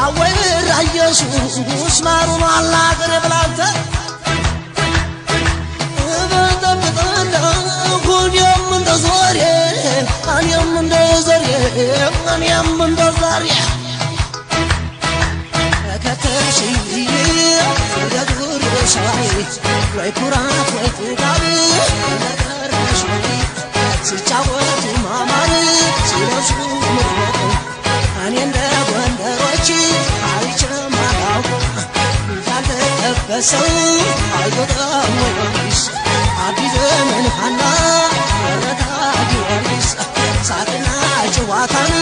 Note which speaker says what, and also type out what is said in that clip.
Speaker 1: አወይ ኢየሱስ ማሩን አላገር ብላንተ ኩንየም እንደ ዞሬ እኔም እንደ ዘሬ እኔም እንደ ዛሬ ከተሽዬ ወደ ጉርሻዬ ወይ ኩራት ወይ ጥጋብ ነገርሽ ወይ ሲጫወት ማማር ሲለብሱ ምርመጥ እኔ እንደ ጎንደሮች አይቼም አላውቅም ያልተጠበሰው አይወጣም ወይስ አዲስ ዘመን ሀና ወረታ ጊዮርጊስ ሳቅና ጨዋታን